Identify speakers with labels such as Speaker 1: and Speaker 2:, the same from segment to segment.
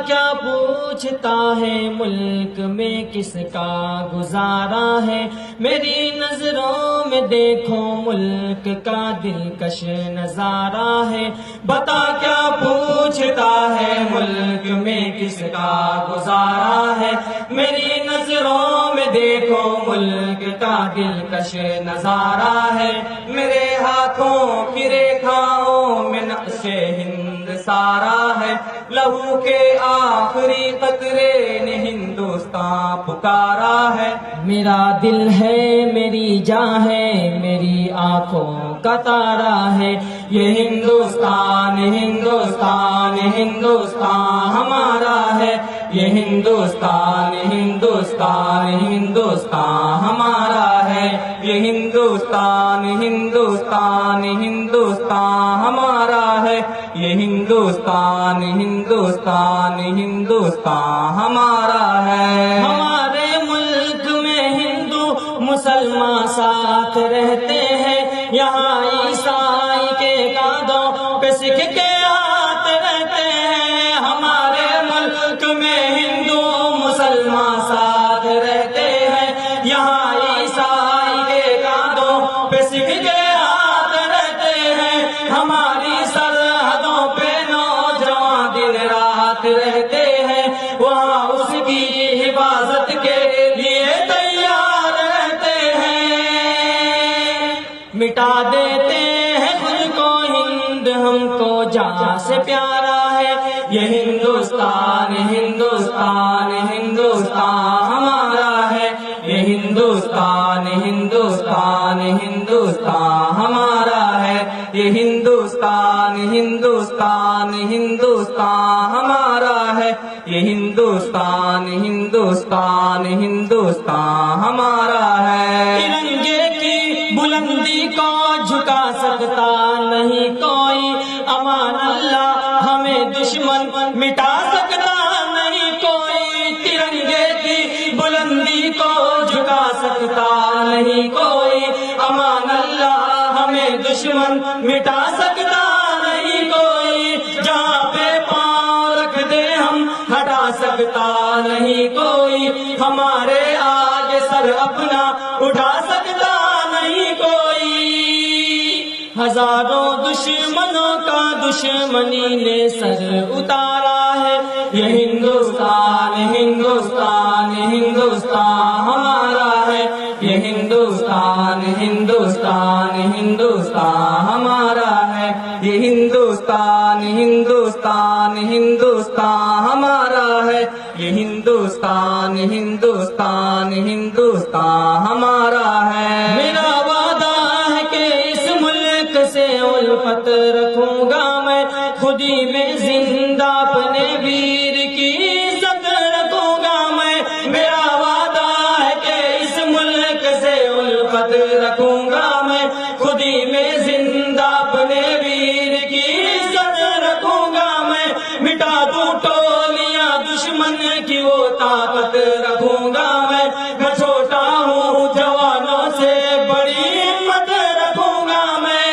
Speaker 1: کیا پوچھتا ہے ملک میں کس کا گزارا ہے، میری نظروں میں دیکھو ملک کا دلکش نظارہ ہے، بتا کیا پوچھتا ہے ملک میں کس کا گزارا ہے، میری نظروں میں دیکھو ملک کا دلکش نظارہ ہے، میرے ہاتھوں کی ریکھاؤں میں نقش ہند سارا ہے، لہو کے آخری قطرے نے ہندوستان پکارا ہے، میرا دل ہے میری جان ہے میری آنکھوں کا تارا ہے، یہ ہندوستان ہندوستان ہندوستان ہمارا ہے، یہ ہندوستان ہندوستان ہندوستان ہمارا ہے، یہ ہندوستان ہندوستان ہندوستان ہمارا ہے، یہ ہندوستان ہندوستان ہندوستان ہمارا ہے، ہمارے ملک میں ہندو مسلمان ساتھ رہتے ہیں، یہاں عیسائی کے کاندھوں پہ سکھ کے ہاتھ رہتے ہیں، ہمارے ملک میں ہندو مسلمان ساتھ رہتے ہیں، یہاں عیسائی کے کاندھوں پہ سکھ کے ہاتھ رہتے ہیں، ہماری سرحدوں پہ نوجوان دن رات رہتے ہیں، وہاں اس کی حفاظت کے لیے تیار رہتے ہیں، مٹا دیتے ہیں خود کو ہند ہم کو جان سے پیارا ہے، یہ ہندوستان ہندوستان ہندوستان ہمارا ہے، یہ ہندوستان ہندوستان ہندوستان ہمارا ہے، یہ ہندوستان ہندوستان ہندوستان ہمارا ہے، یہ ہندوستان ہندوستان ہندوستان ہمارا ہے، ترنگے کی بلندی کو جھکا سکتا نہیں کوئی، امان اللہ ہمیں دشمن مٹا سکتا نہیں کوئی، ترنگے کی بلندی کو جھکا سکتا نہیں کوئی، امان اللہ ہمیں دشمن مٹا سکتا نہیں کوئی، جہاں پہ پاؤں رکھ دے ہم ہٹا سکتا نہیں کوئی، ہمارے آگے سر اپنا اٹھا سکتا نہیں کوئی، ہزاروں دشمنوں کا دشمنی نے سر اتارا ہے، یہ ہندوستان ہندوستان ہندوستان ہمارا ہے، یہ ہندوستان ہندوستان ہندوستان ہمارا ہے، یہ ہندوستان ہندوستان ہندوستان ہمارا ہے، یہ ہندوستان ہندوستان ہندوستان ہمارا ہے، میرا وعدہ ہے کہ اس ملک سے الفت رکھوں گا میں، خودی میں زندہ اپنے ویر کی عزت رکھوں گا میں، میرا وعدہ ہے کہ اس ملک سے الفت رکھوں گا میں، خودی میں زندہ اپنے ویر کی عزت رکھوں گا میں، مٹا دوں ٹولیاں دشمن کی وہ طاقت رکھوں گا میں چھوٹا ہوں جوانوں سے بڑی ہمت رکھوں گا میں،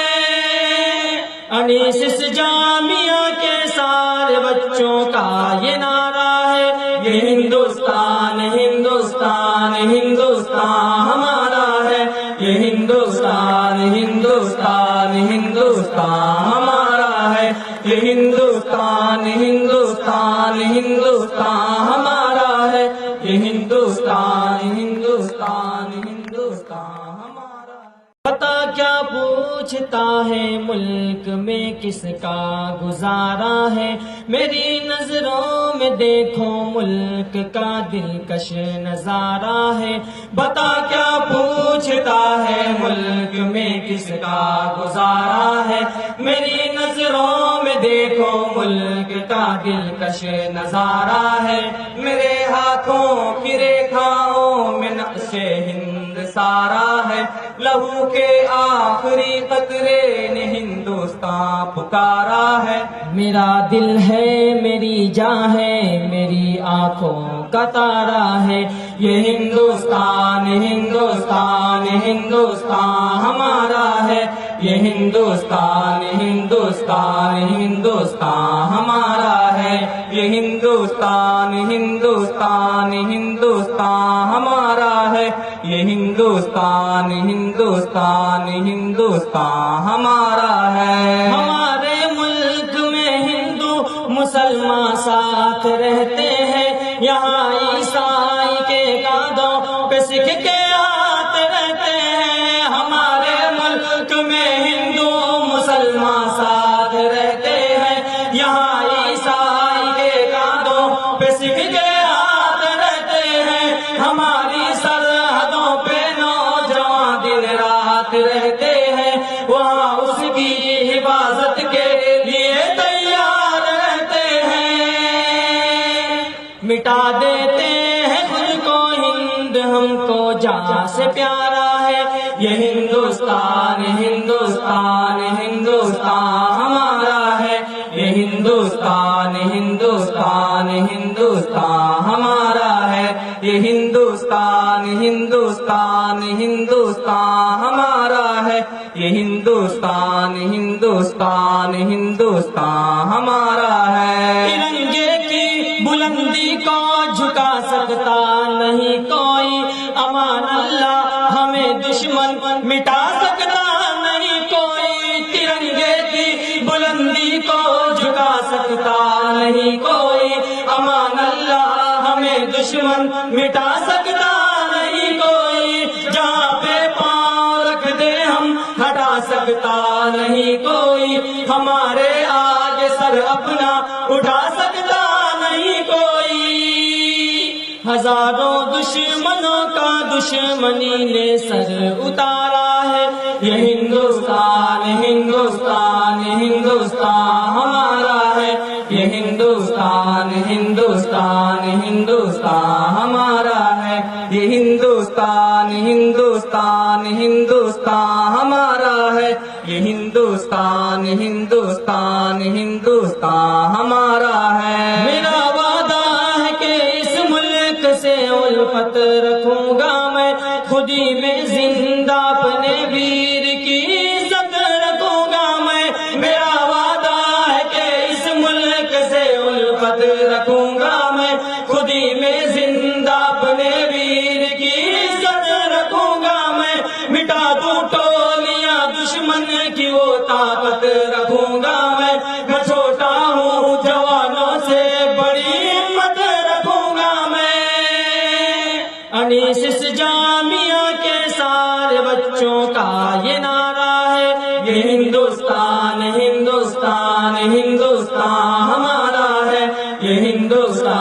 Speaker 1: انیس جامعہ کے سارے بچوں کا یہ نعرہ ہے، یہ ہندوستان ہندوستان ہندوستان ہمارا ہے، یہ ہندوستان ہندوستان ہندوستان ہمارا ہے، یہ ہندوستان ہندوستان ہندوستان ہمارا ہے، یہ ہندوستان ہندوستان ہندوستان ہمارا ہے، پتا کیا پوچھتا ہے ملک میں کس کا گزارا ہے، میری نظروں میں دیکھو ملک کا دلکش نظارہ ہے، بتا کیا پوچھتا ہے ملک میں کس کا گزارا ہے، میری نظروں میں دیکھو ملک کا دلکش نظارہ ہے، میرے ہاتھوں کی ریکھاؤں میں نقش ہند سارا ہے، لہو کے آخری قطرے نے ہندوستان پکارا ہے، میرا دل ہے میری جان ہے میری آنکھوں کا تارا ہے، یہ ہندوستان ہندوستان ہندوستان ہمارا ہے، یہ ہندوستان ہندوستان ہندوستان ہمارا ہے، یہ ہندوستان ہندوستان ہندوستان ہمارا ہے، یہ ہندوستان ہندوستان ہندوستان ہمارا ہے۔ ہمارے ملک میں ہندو مسلمان ساتھ رہتے ہیں، یہاں عیسائی کے قدموں پہ سکھ کے ہاتھ رہتے ہیں۔ ہمارے ملک میں ہندو مسلمان ساتھ رہتے ہیں، یہاں عیسائی کے قدموں پہ سکھ کے ہاتھ رہتے ہیں۔ ہماری سرحدوں پہ نوجوان دن رات رہتے ہیں، وہاں اس کی حفاظت کے لیے تیار رہتے ہیں۔ مٹا دیتے ہیں خود کو ہند، ہم کو جان سے پیارا ہے، یہ ہندوستان ہندوستان ہندوستان ہمارا ہے، یہ ہندوستان ہندوستان ہندوستان ہمارا ہے، یہ ہندوستان ہندوستان ہندوستان ہمارا ہے، یہ ہندوستان ہندوستان ہندوستان ہمارا ہے۔ ترنگے کی بلندی کو جھکا سکتا نہیں کوئی، امان اللہ ہمیں دشمن مٹا سکتا نہیں کوئی، ترنگے کی بلندی کو جھکا سکتا نہیں کوئی، امان اللہ ہمیں دشمن مٹا سکتا نہیں کوئی، جہاں پہ پاؤں رکھ دے ہم ہٹا سکتا نہیں کوئی، ہمارے آگے سر اپنا اٹھا سکتا نہیں کوئی۔ ہزاروں دشمنوں کا دشمنی نے سر اتارا ہے، یہ ہندوستان ہندوستان ہندوستان ہمارا ہے، یہ ہندوستان ہندوستان ہندوستان ہمارا ہے، یہ ہندوستان ہندوستان ہندوستان ہمارا ہے، یہ ہندوستان ہندوستان ہندوستان ہمارا ہے۔ میرا وعدہ ہے کہ اس ملک سے الفت رکھوں گا میں، خودی میں زندہ اپنے ویر کی عزت رکھوں گا میں، میرا وعدہ ہے کہ اس ملک سے الفت رکھوں گا میں، خودی میں زندہ اپنے ویر کی عزت رکھوں گا میں، مٹا دوں ٹولیاں دشمن کی وہ طاقت رکھوں گا میں چھوٹا ہوں جوانوں سے بڑی ہمت رکھوں گا میں۔ انیس جامعہ کے سارے بچوں کا یہ نعرہ ہے، یہ ہندوستان ہندوستان ہندوستان ہمارا ہے، یہ ہندوستان